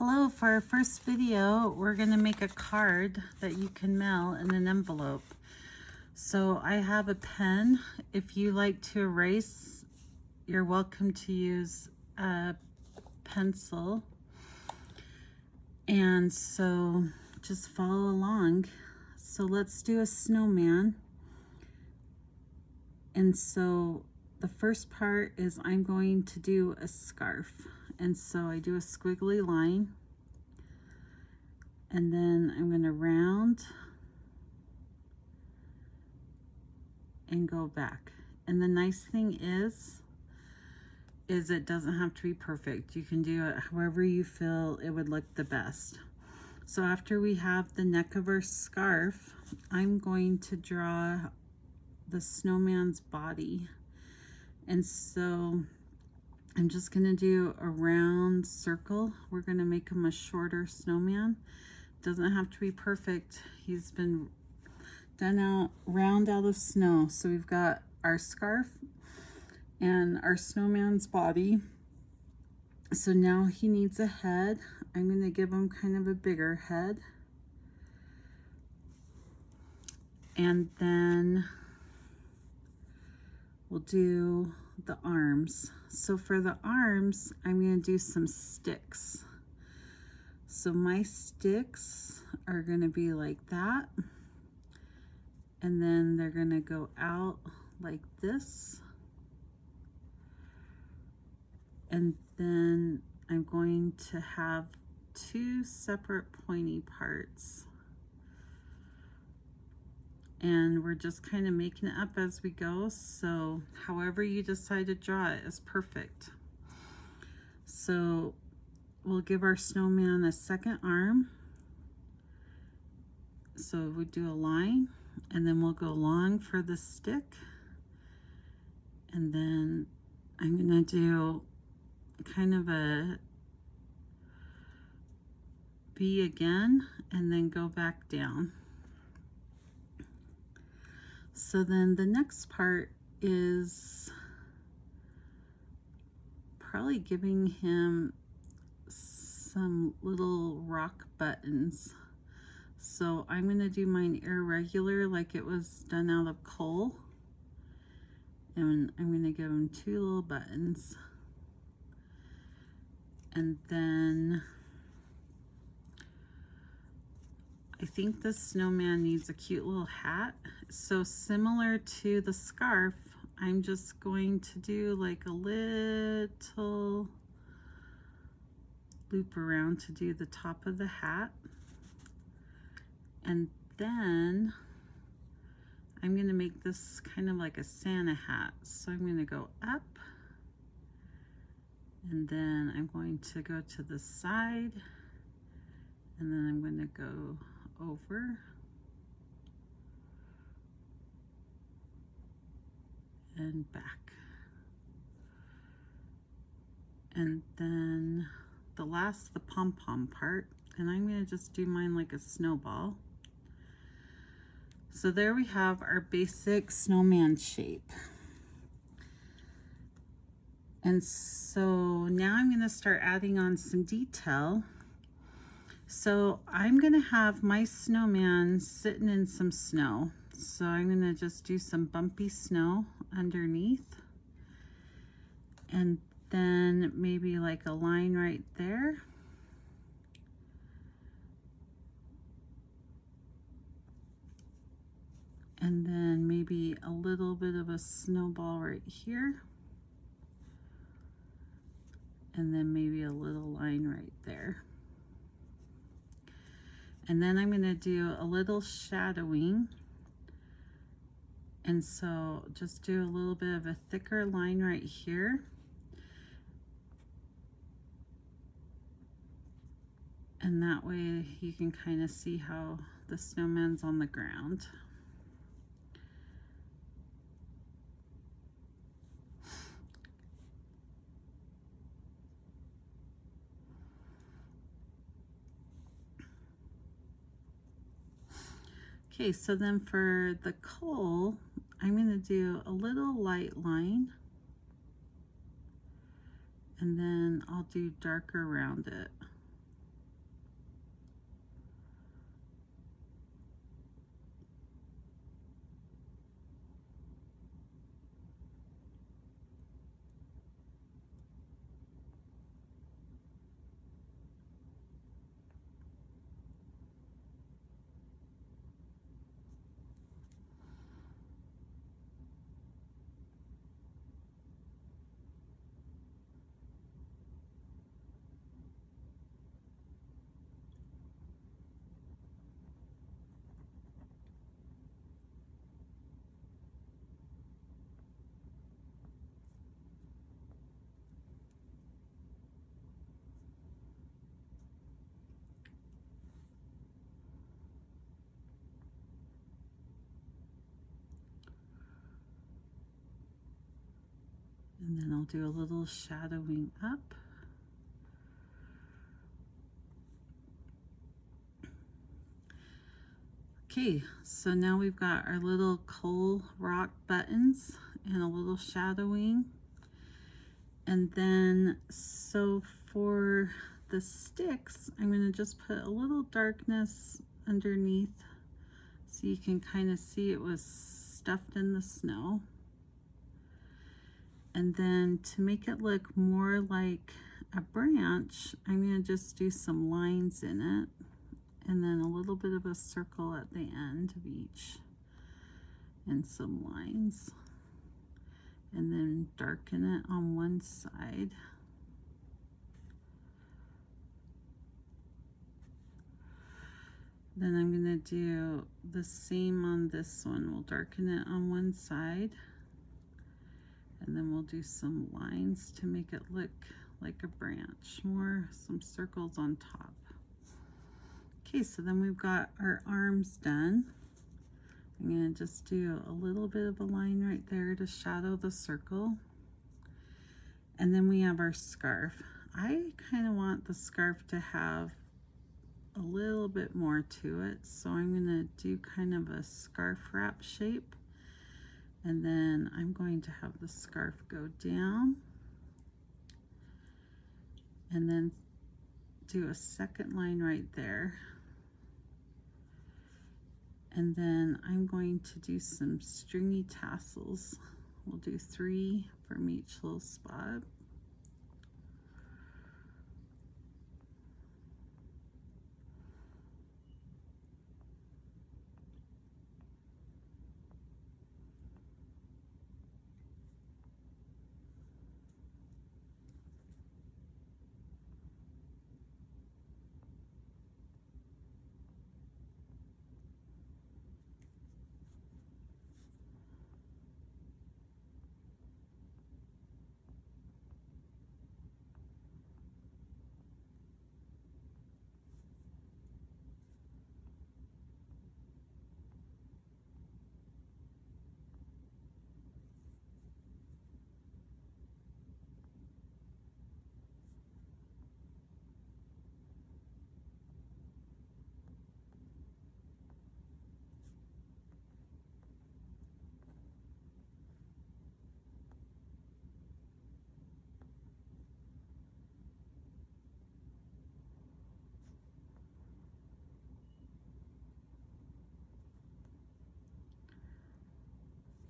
Hello, for our first video, we're going to make a card that you can mail in an envelope. So I have a pen. If you like to erase, you're welcome to use a pencil. And so just follow along. So let's do a snowman. And so the first part is I'm going to do a scarf. And so I do a squiggly line, and then I'm going to round and go back. And the nice thing is it doesn't have to be perfect. You can do it however you feel it would look the best. So after we have the neck of our scarf, I'm going to draw the snowman's body. And so I'm just going to do a round circle. We're going to make him a shorter snowman. Doesn't have to be perfect. He's been done out round out of snow. So we've got our scarf and our snowman's body. So now he needs a head. I'm going to give him kind of a bigger head. And then we'll do the arms. So for the arms, I'm going to do some sticks. So my sticks are going to be like that. And then they're going to go out like this. And then I'm going to have two separate pointy parts. And we're just kind of making it up as we go. So however you decide to draw it is perfect. So we'll give our snowman a second arm. So we do a line, and then we'll go long for the stick. And then I'm gonna do kind of a V again, and then go back down. So then the next part is probably giving him some little rock buttons. So I'm going to do mine irregular, like it was done out of coal. And I'm going to give him two little buttons. And then I think the snowman needs a cute little hat. So similar to the scarf, I'm just going to do like a little loop around to do the top of the hat. And then I'm going to make this kind of like a Santa hat. So I'm going to go up, and then I'm going to go to the side, and then I'm going to go over, and back. And then the pom-pom part, and I'm going to just do mine like a snowball. So there we have our basic snowman shape. And so now I'm going to start adding on some detail. So I'm going to have my snowman sitting in some snow. So I'm going to just do some bumpy snow underneath. And then maybe like a line right there. And then maybe a little bit of a snowball right here. And then maybe a little line right there. And then I'm going to do a little shadowing. And so just do a little bit of a thicker line right here. And that way you can kind of see how the snowman's on the ground. Okay, so then for the coal, I'm going to do a little light line, and then I'll do darker around it. And then I'll do a little shadowing up. Okay, so now we've got our little coal rock buttons and a little shadowing. And then, so for the sticks, I'm going to just put a little darkness underneath so you can kind of see it was stuffed in the snow. And then to make it look more like a branch, I'm going to just do some lines in it, and then a little bit of a circle at the end of each, and some lines, and then darken it on one side. Then I'm going to do the same on this one. We'll darken it on one side, and then we'll do some lines to make it look like a branch, some circles on top. Okay, so then we've got our arms done. I'm going to just do a little bit of a line right there to shadow the circle. And then we have our scarf. I kind of want the scarf to have a little bit more to it, so I'm going to do kind of a scarf wrap shape, and then I'm going to have the scarf go down, and then do a second line right there, and then I'm going to do some stringy tassels. We'll do 3 from each little spot.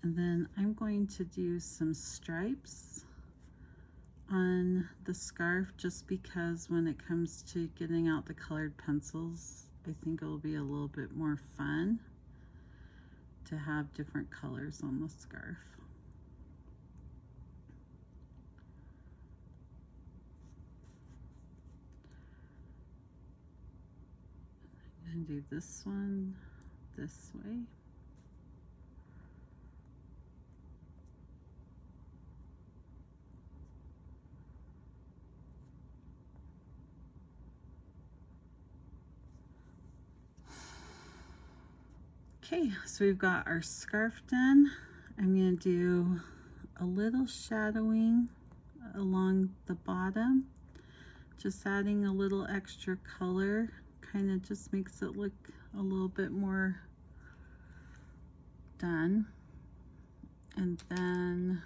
And then I'm going to do some stripes on the scarf, just because when it comes to getting out the colored pencils, I think it'll be a little bit more fun to have different colors on the scarf. I'm going to do this one this way. Okay, so we've got our scarf done. I'm going to do a little shadowing along the bottom, just adding a little extra color, kind of just makes it look a little bit more done. And then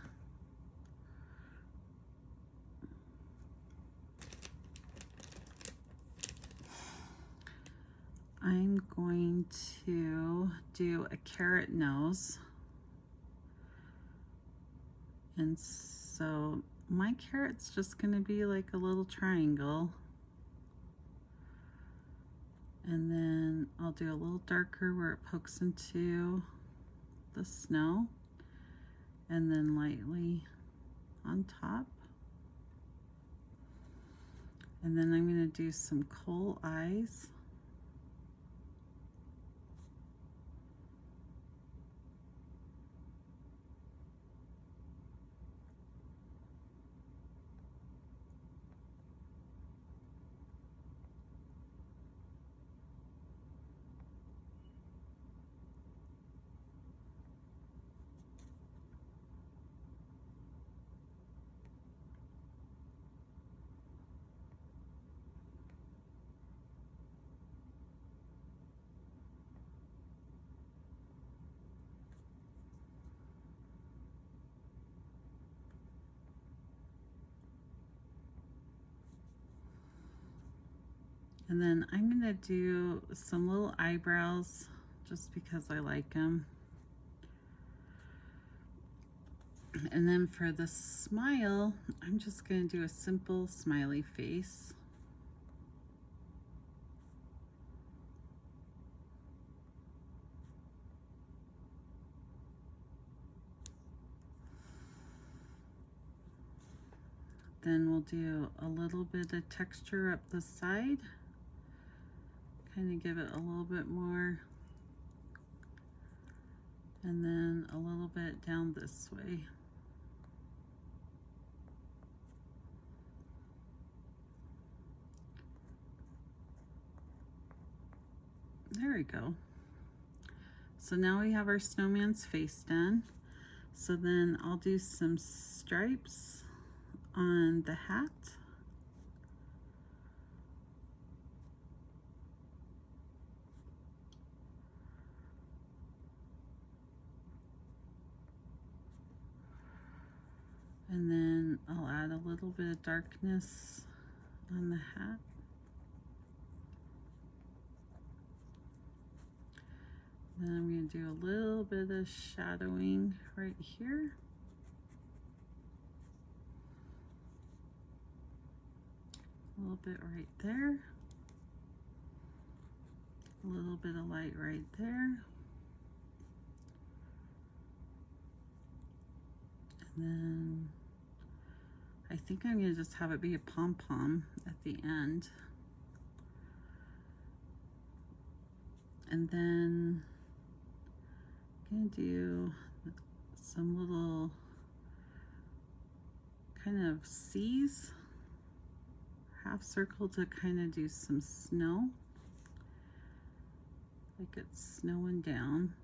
I'm going to do a carrot nose. And so my carrot's just going to be like a little triangle. And then I'll do a little darker where it pokes into the snow, and then lightly on top. And then I'm going to do some coal eyes. And then I'm gonna do some little eyebrows just because I like them. And then for the smile, I'm just gonna do a simple smiley face. Then we'll do a little bit of texture up the side. Kind of give it a little bit more. And then a little bit down this way. There we go. So now we have our snowman's face done. So then I'll do some stripes on the hat. And then I'll add a little bit of darkness on the hat. Then I'm going to do a little bit of shadowing right here. A little bit right there. A little bit of light right there. And then I think I'm going to just have it be a pom-pom at the end. And then I'm going to do some little kind of C's, half circle to kind of do some snow, like it's snowing down.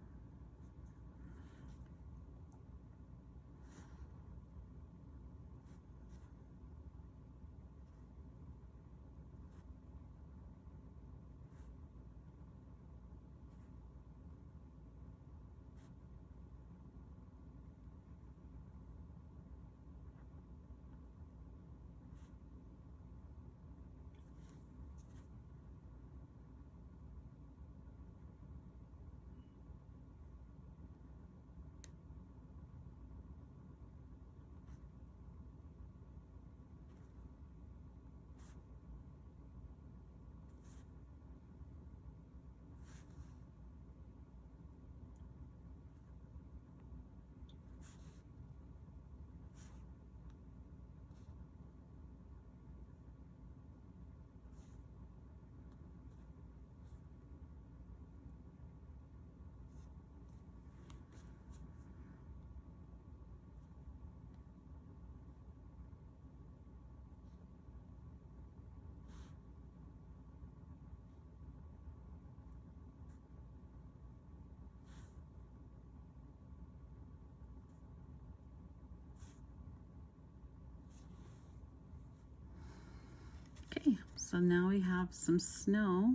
Okay, so now we have some snow.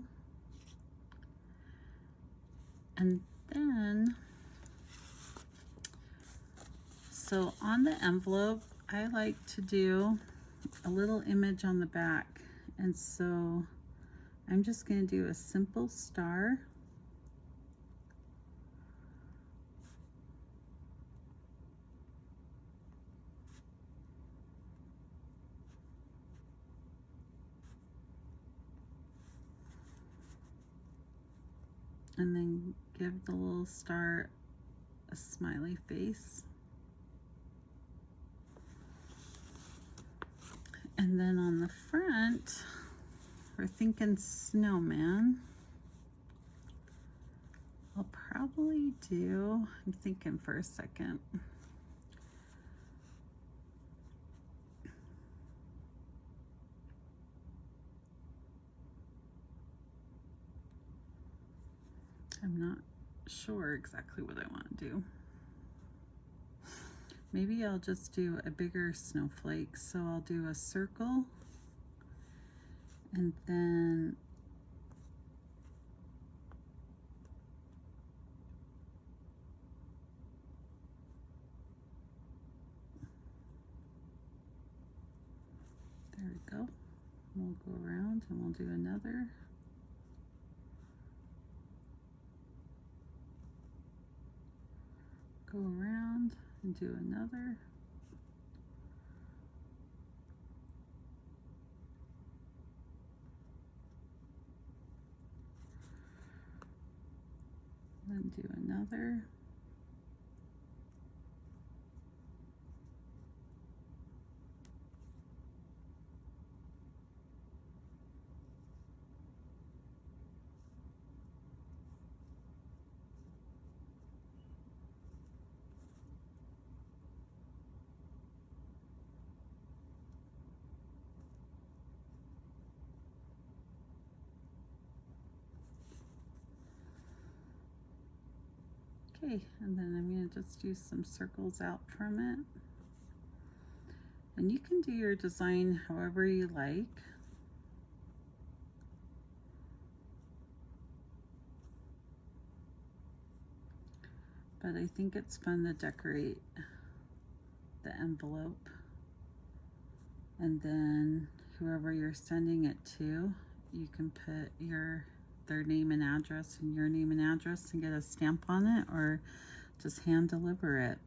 And then, so on the envelope, I like to do a little image on the back. And so I'm just going to do a simple star. And then give the little star a smiley face. And then on the front, we're thinking snowman. I'll probably do, I'm thinking for a second. I'm not sure exactly what I want to do. Maybe I'll just do a bigger snowflake. So I'll do a circle and then there we go. We'll go around and we'll do another. Go around and do another. Then do another. Okay, and then I'm going to just do some circles out from it. And you can do your design however you like. But I think it's fun to decorate the envelope. And then whoever you're sending it to, you can put their name and address and your name and address and get a stamp on it, or just hand deliver it.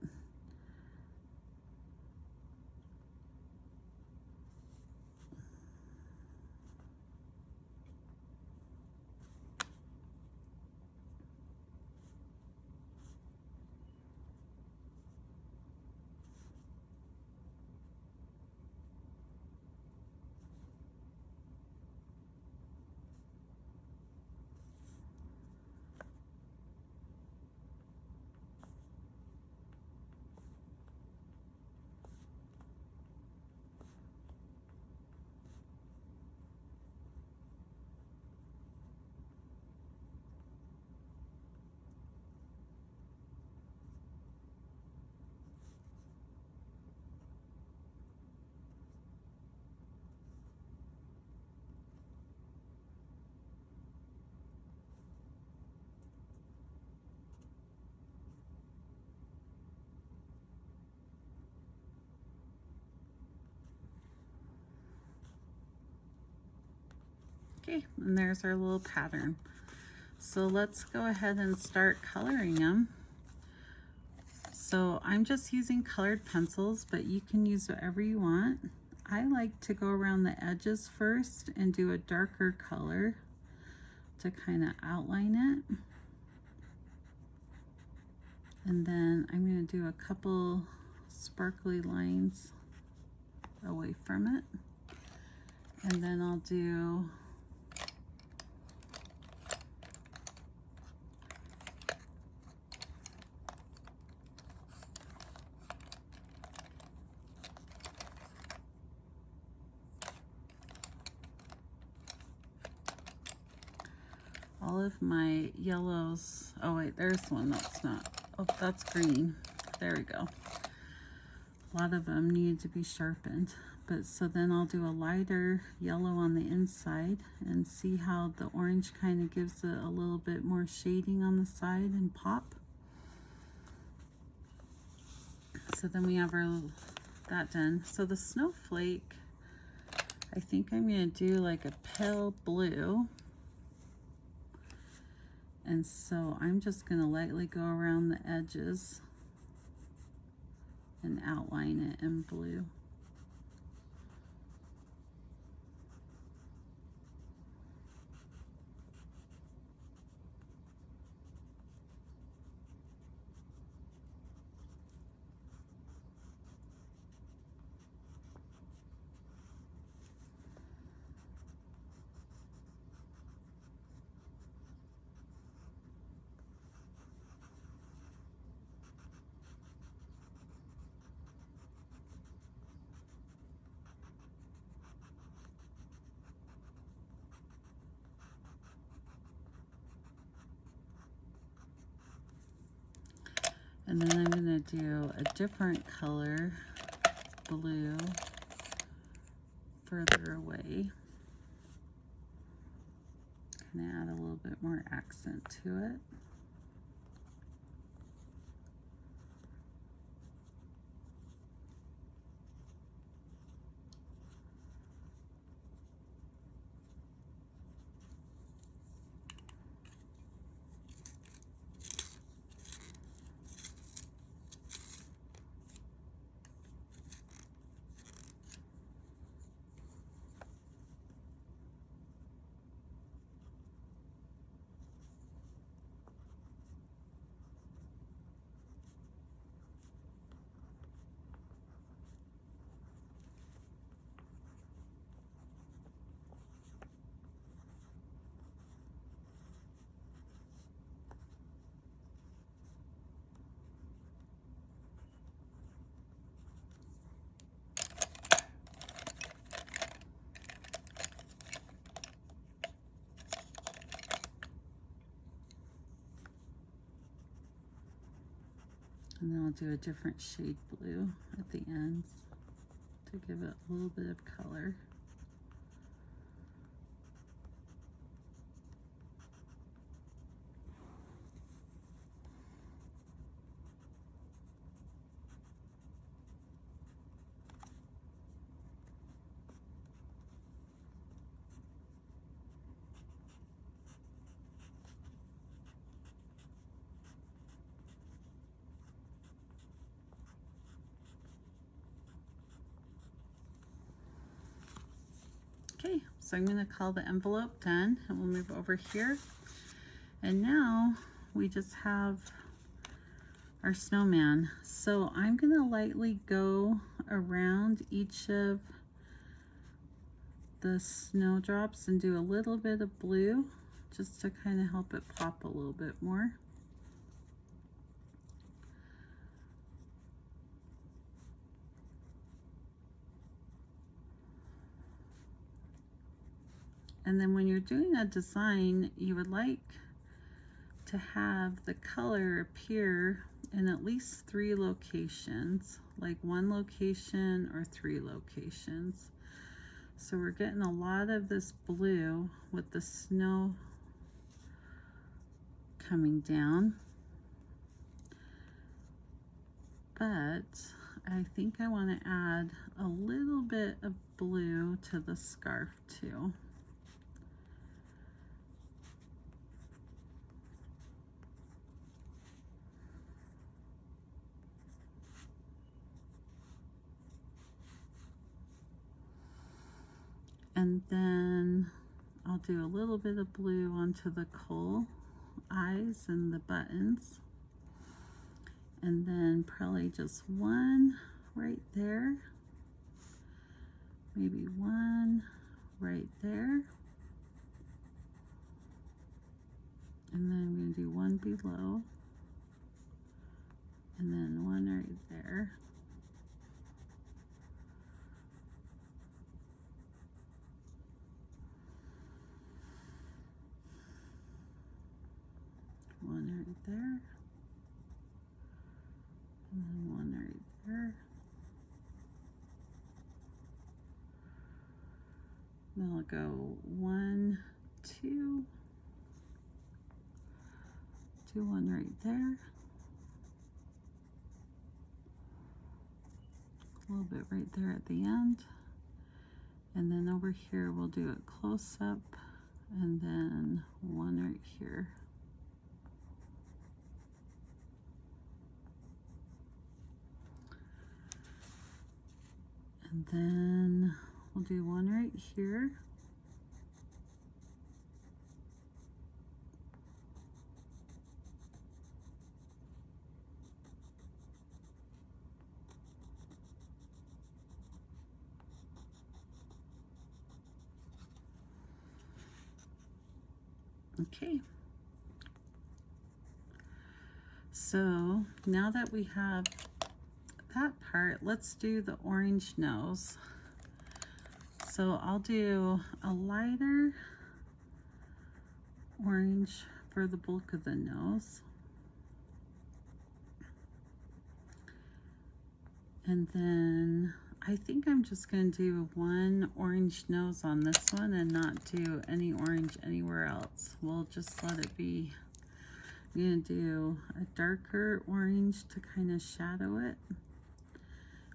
Okay, and there's our little pattern. So let's go ahead and start coloring them. So I'm just using colored pencils, but you can use whatever you want. I like to go around the edges first and do a darker color to kind of outline it. And then I'm going to do a couple sparkly lines away from it. And then I'll do all of my yellows. Oh wait, there's one that's not. Oh, that's green. There we go. A lot of them need to be sharpened. But so then I'll do a lighter yellow on the inside and see how the orange kind of gives it a little bit more shading on the side and pop. So then we have that done. So the snowflake, I think I'm going to do like a pale blue. And so I'm just going to lightly go around the edges and outline it in blue. And then I'm going to do a different color, blue, further away. Kind of add a little bit more accent to it. And then I'll do a different shade blue at the ends to give it a little bit of color. Okay, so I'm going to call the envelope done, and we'll move over here. And now we just have our snowman. So I'm going to lightly go around each of the snowdrops and do a little bit of blue just to kind of help it pop a little bit more. And then when you're doing a design, you would like to have the color appear in at least 3 locations, like 1 location or 3 locations. So we're getting a lot of this blue with the snow coming down. But I think I want to add a little bit of blue to the scarf too. And then I'll do a little bit of blue onto the coal eyes and the buttons. And then probably just 1 right there. Maybe 1 right there. And then I'm going to do 1 below. And then 1 right there. One right there, and then 1 right there. Then I'll go 1, 2, 1 right there. A little bit right there at the end. And then over here we'll do it close up, and then 1 right here. And then we'll do 1 right here. Okay. So now that we have that part, let's do the orange nose. So I'll do a lighter orange for the bulk of the nose. And then I think I'm just going to do 1 orange nose on this one and not do any orange anywhere else. We'll just let it be. I'm going to do a darker orange to kind of shadow it.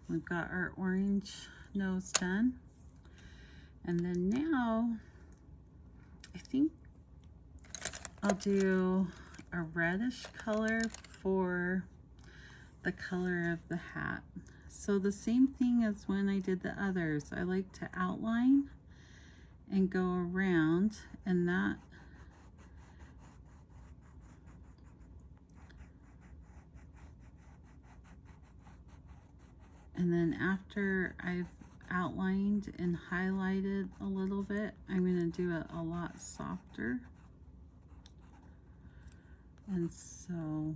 We've got our orange nose done. And then now, I think I'll do a reddish color for the color of the hat. So the same thing as when I did the others. I like to outline and go around, and that and then after I've outlined and highlighted a little bit, I'm going to do it a lot softer. And so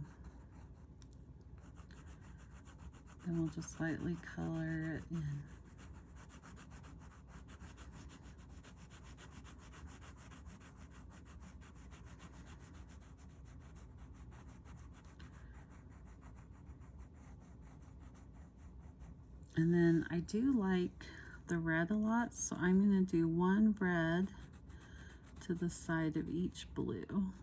then we'll just lightly color it in. And then I do like the red a lot, so I'm going to do one red to the side of each blue.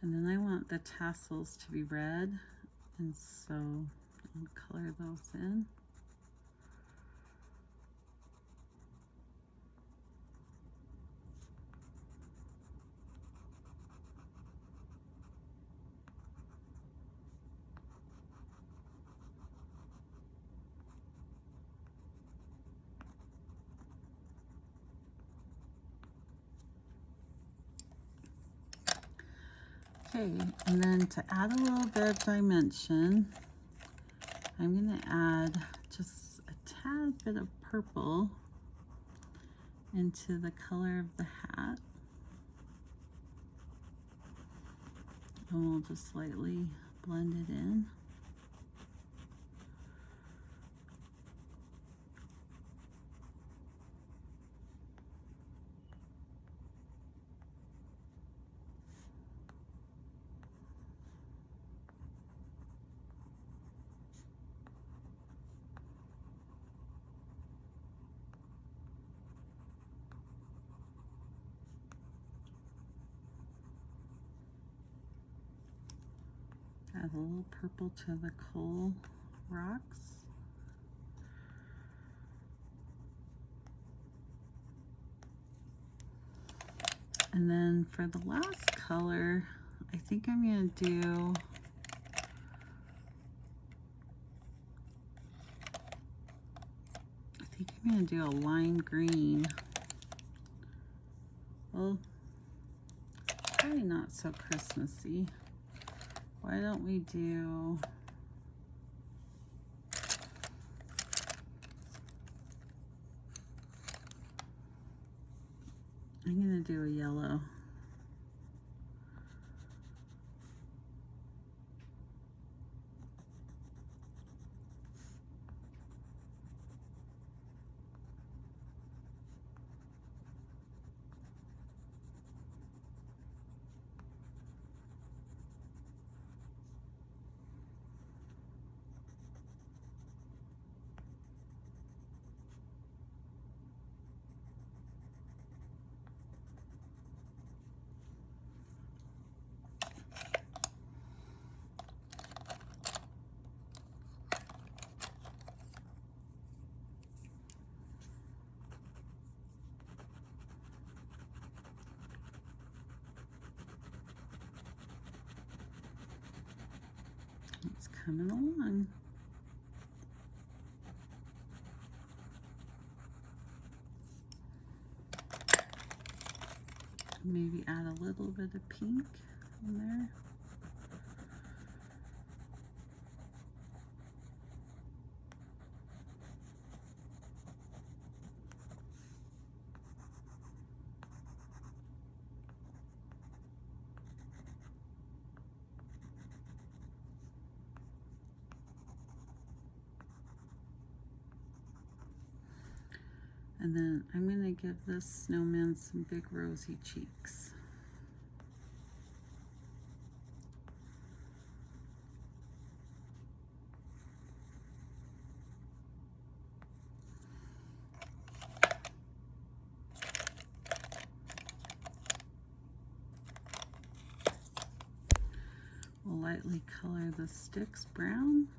And then I want the tassels to be red, and so I'll color those in. Okay, and then to add a little bit of dimension, I'm going to add just a tad bit of purple into the color of the hat. And we'll just lightly blend it in. Add a little purple to the coal rocks. And then for the last color, I think I'm going to do a lime green. Well, probably not so Christmassy. Why don't we do I'm going to do a yellow. It's coming along. Maybe add a little bit of pink in there. And then I'm going to give this snowman some big rosy cheeks. We'll lightly color the sticks brown.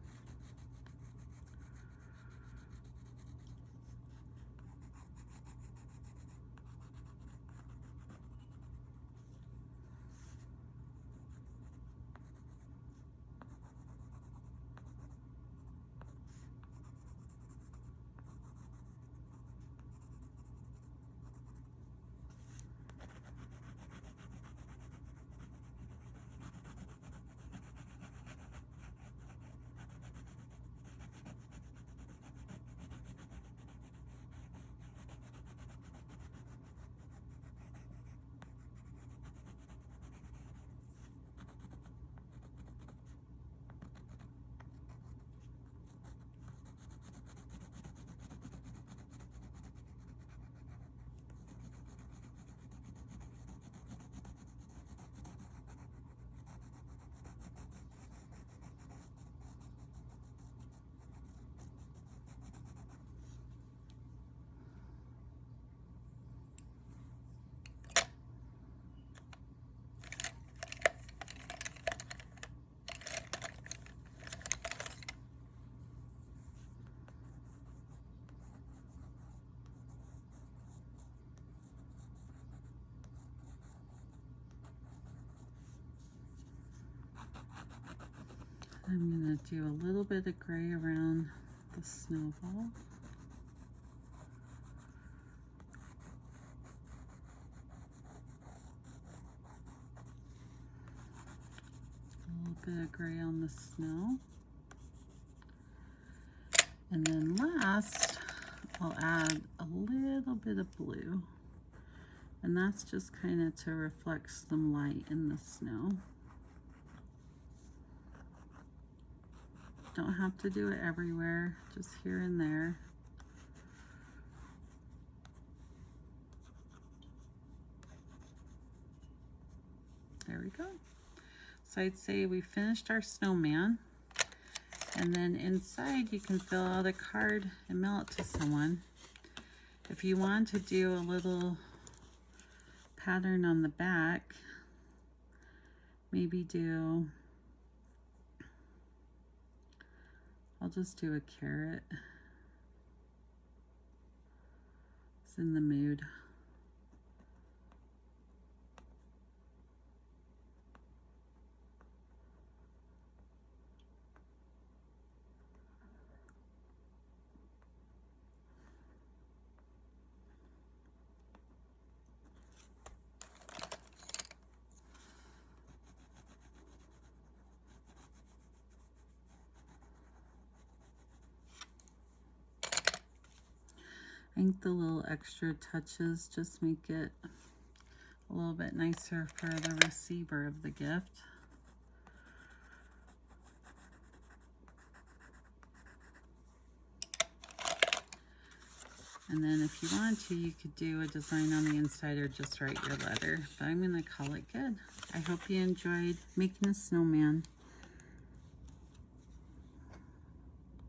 I'm going to do a little bit of gray around the snowball. A little bit of gray on the snow. And then last, I'll add a little bit of blue. And that's just kind of to reflect some light in the snow. Don't have to do it everywhere, just here and there. There we go. So I'd say we finished our snowman. And then inside you can fill out a card and mail it to someone. If you want to do a little pattern on the back, maybe do, I'll just do a carrot. It's in the mood. I think the little extra touches just make it a little bit nicer for the receiver of the gift. And then if you want to, you could do a design on the inside or just write your letter. But I'm going to call it good. I hope you enjoyed making a snowman.